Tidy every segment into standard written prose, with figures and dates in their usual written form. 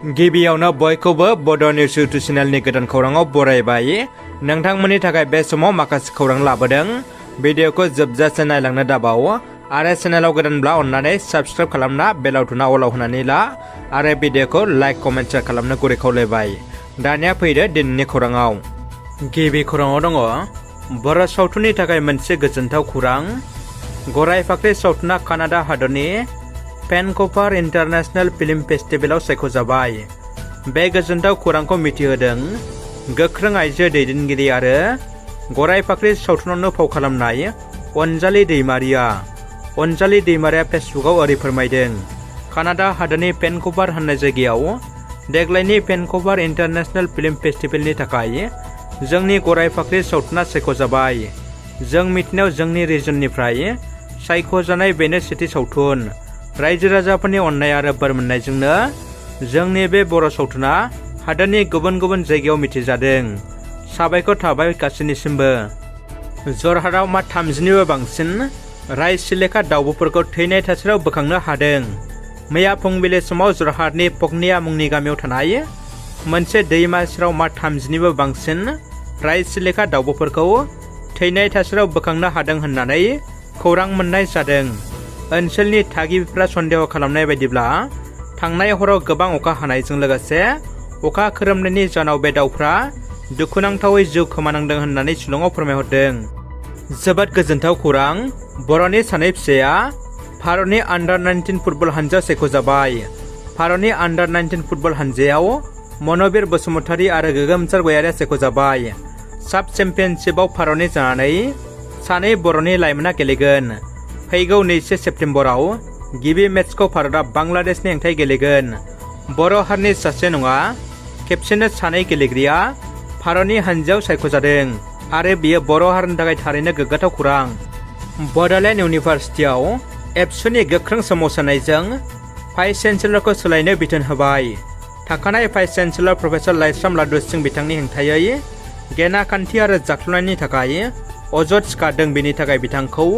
गिबियावनो बयखौबो बड' निउस इउटुब चेनेलनि गोदान खौराङाव बरायबाय। नोंथांमोननि थाखाय बे समाव माखासे खौरां लाबोदों। भिडिअखौ जोबजासे नायलांनो दाबाव आरो चेनेलाव गोदानब्ला अन्नानै साबस्क्राइब खालामना बेल आइकनआ अलाव होनानै ला आरो भिडिअखौ लाइक कमेन्ट शेयार खालामनो गुरै खावलायबाय। दानिया फैदो दिनैनि खौराङाव। गिबि खौराङाव दङ बर'स सावथुननि थाखाय मोनसे गोजोनथाव खौरां। गराय फाख्रि सावथुना कानाडा हादरनि भेनकुभार इन्टारनेशनेल फिल्म फेस्टिभेलाव सायख'जाबाय। बे गोजोनथाव खौरांखौ मिथिहोदों गोख्रों आइजो दैदेनगिरि आरो गराय फाख्रि सावथुनावनो फाव खालामनाय अनजालि दैमारिया। अनजालि दैमारिया फेसबुकआव ओरै फोरमायदों, कानाडा हादरनि भेनकुभार होननाय जायगायाव देग्लायनि भेनकुभार इन्टारनेशनेल फिल्म फेस्टिभेलनि थाखाय जोंनि गराय फाख्रि सावथुना सायख'जाबाय। जों मिथिनायाव जोंनि रिजननिफ्राय सायख'जानाय बेनो सेथि सावथुन। रायजो राजाफोरनि अननाय आरो बोर मोननायजोंनो जोंनि बे बर' सावथुना हादोरनि गुबुन गुबुन जायगायाव मिथिजादों। साबायखर थाबाय गासैनिसिमबो। जरहाटआव मा 30निबो बांसिन राय सिलेखा दाउब'फोरखौ थैनाय थासारियाव बोखांनो हादों। मैया फुंबिलि समाव जरहाटनि पकनिया मुंनि गामियाव थानाय मोनसे दैमा सेराव मा 30निबो बांसिन राय सिलेखा दाउब'फोरखौ थैनाय थासारियाव बोखांनो हादों होननानै खौरां मोननाय जादों। ओनसोलनि थागिबिफ्रा सन्देह खालामनाय बायदिब्ला थांनाय हराव गोबां अखा हानायजों लोगोसे अखा खोरोमनायनि जाहोनाव बे दाउफ्रा दुखुनांथावै जिउ खोमानांदों होननानै शिलंआव फोरमायहरदों। जोबोद गोजोनथाव खौरां। बर'नि सानै फिसाया भारतनि आन्डार 19 फुटबल हानजा सायख'जाबाय। भारतनि आन्डार 19 फुटबल हानजायाव मनबीर बसुमतारी आरो गोगोमसार गयारिया सायख'जाबाय। साब चेम्पियनशिपआव भारतनि जानानै सानै बर'नि लाइमोना गेलेगोन। फैगौ 2 सेप्तेम्बराव गिबि मेचखौ भारतआ बांलादेशनि हेंथायै गेलेगोन। बर' हारिनि सासे नङा खेबसेनो सानै गेलेगिरिया भारतनि हानजायाव सायख'जादों आरो बियो बर' हारिनि थाखाय थारैनो गोग्गाथाव खौरां। बड'लेण्ड इउनिभार्सिटियाव एबसुनि गोख्रों सोमावसारनायजों भाइस चेन्सेलरखौ सोलायनो बिथोन होबाय। थाखानाय भाइस चेन्सेलर प्रफेसर लाइस्राम लादु सिं बिथांनि हेंथायै गेना खान्थि आरो जाख्ल'नायनि थाखाय अजद सिखारदों। बेनि थाखाय बिथांखौ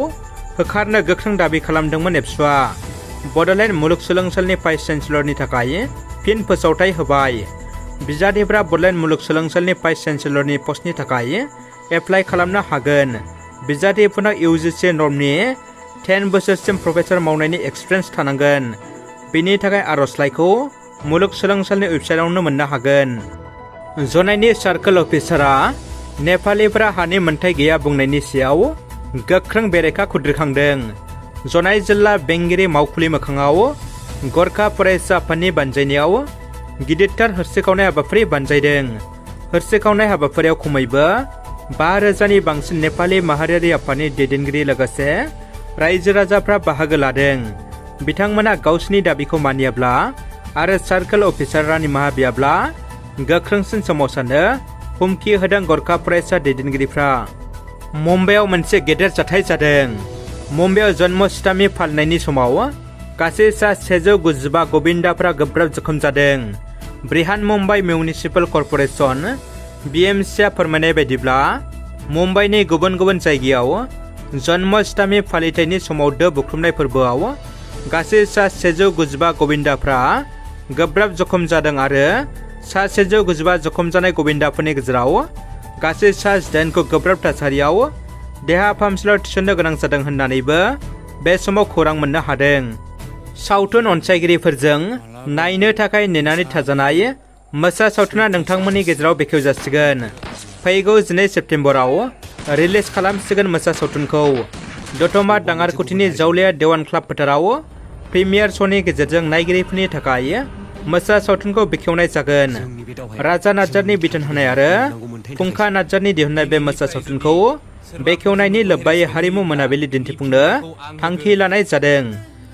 होखारनो गोख्रों दाबि खालामदोंमोन एबसुआ। बड'लेण्ड मुलुगसोलोंसालिनि भाइस चेन्सेलरनि थाखाय फिन फोसावथाय होबाय। बिजाथिफोरा बड'लेण्ड मुलुगसोलोंसालिनि भाइस चेन्सेलरनि पस्टनि थाखाय एप्लाइ खालामनो हागोन। बिजाथिफोरनाव UGC नर्मनि 10 बोसोरसिम प्रफेसर मावनायनि एक्सपिरियेन्स थानांगोन। बेनि थाखाय आर'जलाइखौ मुलुगसोलोंसालिनि वेबसाइटआवनो मोननो हागोन। जनायनि सार्कोल अफिसारआ नेपालिफोरा हानि मोनथाय गैया बुंनायनि सायाव गोख्रों बेरेखा खुद्रिखांदों। जनाय जिल्ला बेंगिरि मावखुलि मोखाङाव गरखा फरायसा आफादनि बानजायनायाव गिदिरथार हस्रिखावनाय हाबाफारि बानजायदों। हस्रिखावनाय हाबाफारियाव खमैबो 5,000नि बांसिन नेपालि माहारियारि आफादनि दैदेनगिरि लोगोसे रायजो राजाफ्रा बाहागो लादों। बिथांमोना गावसिनि दाबिखौ मानियाब्ला आरो सार्कोल अफिसारआ निमाहा बियाब्ला गोख्रोंसिन सोमावसारनो हुमखि होदों गरखा फरायसा दैदेनगिरिफ्रा। मुम्बाइआव मोनसे गेदेर जाथाय जादों। मुम्बाइआव जन्माष्टमी फालिनायनि समाव गासै सा 195 गबिन्दाफोरा गोब्राब जखम जादों। बृहान मुम्बाइ मिउनिसिपेल कर्परेसन BMCआ फोरमायनाय बायदिब्ला मुम्बाइनि गुबुन गुबुन जायगायाव जन्माष्टमी फालिथायनि समाव दो बुख्रुमनाय फोरबोआव गासै सा 195 गबिन्दाफ्रा गोब्राब जखम जादों आरो सा 195 जखम जानाय गबिन्दाफोरनि गेजेराव गासै सा 18खौ गोब्राब थासारियाव देहा फाहामसालियाव थिसननो गोनां जादों होननानैबो बे समाव खौरां मोननो हादों। सावथुन अनसायगिरिफोरजों नायनो थाखाय नेनानै थाजानाय मोसा सावथुना नोंथांमोननि गेजेराव बेखेवजासिगोन। फैगौ 2 सेप्तेम्बराव रिलिज खालामसिगोन मोसा सावथुनखौ। दतमा दाङारकुथिनि जावलिया देवान क्लाब फोथाराव प्रिमियार श'नि गेजेरजों नायगिरिफोरनि थाखाय मोसा सावथुनखौ बेखेवनाय जागोन। राजा नार्जारिनि बिथोन होनाय आरो फुंखा नार्जारिनि दिहुननाय बे मोसा सावथुनखौ बेखेवनायनि लोब्बायै हारिमु मोनाबिलि दिन्थिफुंनो थांखि लानाय जादों,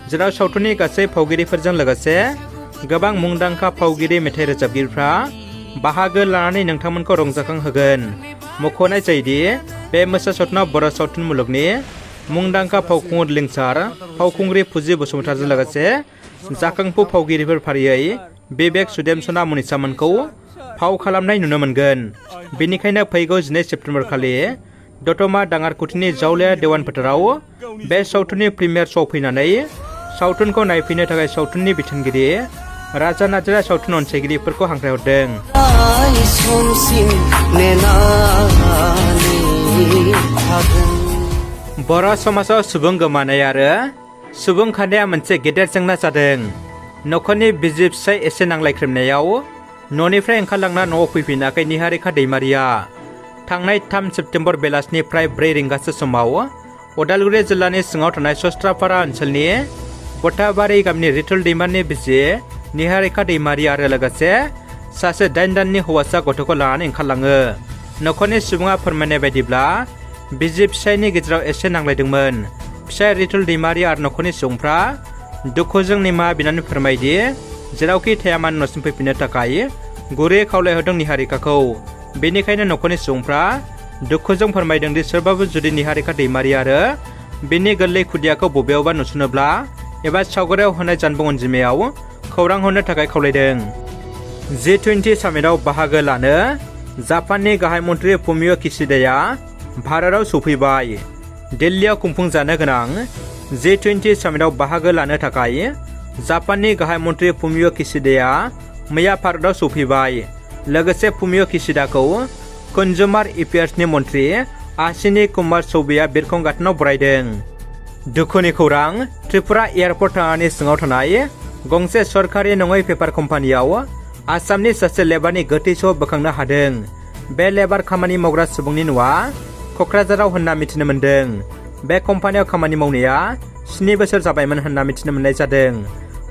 जेराव सावथुननि गासै फावगिरिफोरजों लोगोसे गोबां मुंदांखा फावगिरि मेथाइ रोजाबगिरिफ्रा बाहागो लानानै नोंथांमोनखौ रंजाखांहोगोन। मख'नाय जायोदि बे मोसा सावथुनाव बर' सावथुन मुलुगनि मुंदांखा फावखुंगुर लिंसार फावखुंग्रि फुजि बसुमतारीजों लोगोसे जाखांफु फावगिरिफोर फारियै बिबेक सुदेम सना मनिषामोनखौ फाव खालामनाय नुनो मोनगोन। बेनिखायनो फैगौ 2 सेप्तेम्बर खालि दतमा दाङारकुथिनि जावलिया देवान फोथाराव बे सावथुननि प्रिमियार श'आव फैनानै सावथुनखौ नायफैनो थाखाय सावथुननि बिथोनगिरि राजा नार्जारिया सावथुन अनसायगिरिफोरखौ हांख्रायहरदों। बर' समाजाव सुबुं गोमानाय आरो सुबुं खान्थिया मोनसे गेदेर जेंना जादों। न'खरनि बिसि फिसाय एसे नांलायख्रेबनायाव न'निफ्राय ओंखारलांना न'आव फैफिनाखै निहारिका दैमारिया। थांनाय 3 सेप्तेम्बर बेलासिनिफ्राय 4 रिंगासो समाव उदालगुरि जिल्लानि सिङाव थानाय सस्त्रापारा ओनसोलनि बटाबारि गामिनि रितुल दैमारिनि बिसि निहारिका दैमारि आरो लोगोसे सासे 8 दाननि हौवासा गथ'खौ लानानै ओंखारलाङो। न'खरनि सुबुङा फोरमायनाय बायदिब्ला बिसि फिसायनि गेजेराव एसे नांलायदोंमोन। फिसाय रितुल दैमारि आरो न'खरनि सुबुंफ्रा दुखुजों निमाहा बिनानै फोरमायदि जेरावखि थाया मानो न'सिम फैफिननो थाखाय गुरै खावलायहरदों निहारिकाखौ। बेनिखायनो न'खरनि सुबुंफ्रा दुखुजों फोरमायदों दि सोरबाबो जुदि निहारिका दैमारि आरो बिनि गोरलै खुदियाखौ बबेयावबा नुसनोब्ला एबा सावगारियाव होनाय जानबुं अनजिमायाव खौरां हरनो थाखाय खावलायदों। G20 सामिटआव बाहागो लानो जापाननि गाहाय मन्थ्रि फुमियो किशिदाया भारताव सौफैबाय। दिल्लीयाव खुंफुंजानो गोनां G20 सामिटआव बाहागो लानो थाखाय जापाननि गाहाय मन्थ्रि फुमियो किशिदाया मैया भारताव सौफैबाय। लोगोसे फुमियो किशिदाखौ कन्ज्युमार एफेयार्सनि मन्थ्रि आशिनी कुमार चौबेया बिरखं गाथोनाव बरायदों। दुखुनि खौरां, त्रिपुरा एयारपर्ट थानानि सिङाव थानाय गंसे सरकारि नङै पेपार कम्पानियाव आसामनि सासे लेबारनि गोथै सह बोखांनो हादों। बे लेबार खामानि मावग्रा सुबुंनि न'आ क'क्राझाराव होनना मिथिनो मोन्दों। बे कम्पानियाव खामानि मावनाया 7 बोसोर जाबायमोन होनना मिथिनो मोननाय जादों।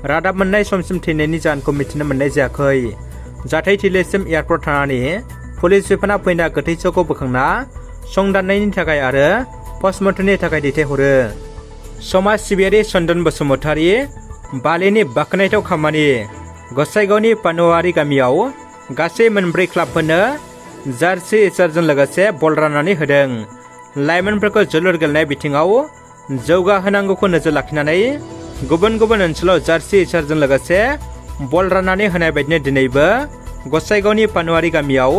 रादाब मोननाय समसिम थैनायनि जाहोनखौ मिथिनो मोननाय जायाखै। जाथायथिलिसिम एयारपर्ट थानानै पुलिस बिफाना फैना गोथै सहखौ बोखांना संदाननायनि थाखाय आरो पस्टमर्टेमनि थाखाय दैथायहरो। समाज सिबियारि चन्दन बसुमतारी बालिनि बाखनायथाव खामानि। गसाइगावनि पानुवारि गामियाव गासै 4 क्लाबफोरनो जार्सि इचारजों लोगोसे बल राननानै होदों। लाइमोनफोरखौ जोलुर गेलेनाय बिथिङाव जौगाहोनांगौखौ नोजोर लाखिनानै गुबुन गुबुन ओनसोलाव जार्सि इचारजों लोगोसे बल राननानै होनाय बायदिनो दिनैबो गसाइगावनि पानुवारि गामियाव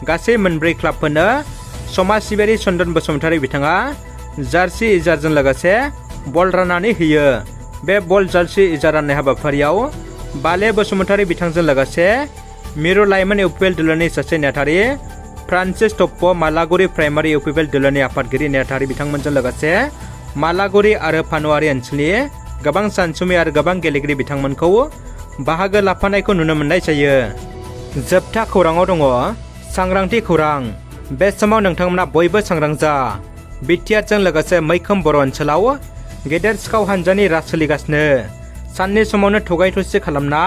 गासै 4 क्लाबफोरनो समाज सिबियारि चन्दन बसुमतारी बिथाङा जार्सि इचारजों लोगोसे बल राननानै होयो। बे बल जार्सि इचार राननाय हाबाफारियाव बाले बसुमतारी बिथांजों लोगोसे मिरु लाइमोन इउपिएल दोलोनि सासे नेहाथारि फ्रान्सिस टप्प, मालागुरि प्राइमारि इउपिएल दोलोनि आफादगिरि नेहाथारि बिथांमोनजों लोगोसे मालागुरि आरो पानुवारि ओनसोलनि गोबां सानसुमै आरो गोबां गेलेगिरि बिथांमोनखौ बाहागो लाफानायखौ नुनो मोननाय जायो। जोबथा खौराङाव दङ सांग्रांथि खौरां। बे समाव नोंथांमोना बयबो सांग्रां जा। बिटिआरजों लोगोसे मैखोम बर' ओनसोलाव गेदेर सिखाव हानजानि राज सोलिगासिनो। साननि समावनो थगाय थसि खालामना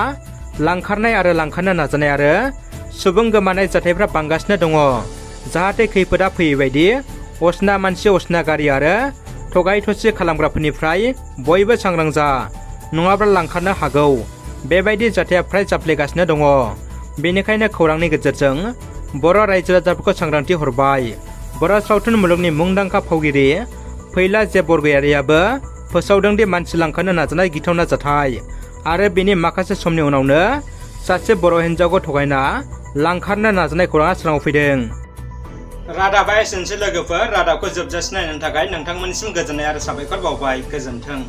लांखारनाय आरो लांखारनो नाजानाय आरो सुबुं गोमानाय जाथायफ्रा बांगासिनो दङ। जाहाथे खैफोदा फैयै बायदि असिना मानसि, असिना गारि आरो थगाय थसि खालामग्राफोरनिफ्राय बयबो सांग्रां जा, नङाब्ला लांखारनो हागौ। बेबायदि जाथाया फ्राय जाफ्लेगासिनो दङ। बेनिखायनो खौरांनि गेजेरजों बर' रायजो राजाफोरखौ सांग्रांथि हरबाय। बर' सावथुन मुलुगनि मुंदांखा फावगिरि फैला जे बरगयारियाबो फोसावदों दि मानसि लांखारनो नाजानाय गिथावना जाथाय आरो बेनि माखासे समनि उनावनो सासे बर' हिन्जावखौ थगायना लांखारनो नाजानाय खौराङा स्राङाव फैदों। रादाबा एसेनोसै लोगोफोर। रादाबखौ जोबजासिम नायनो थाखाय नोंथांमोननिसिम गोजोननाय आरो साबायखर बावबाय। गोजोन्थों।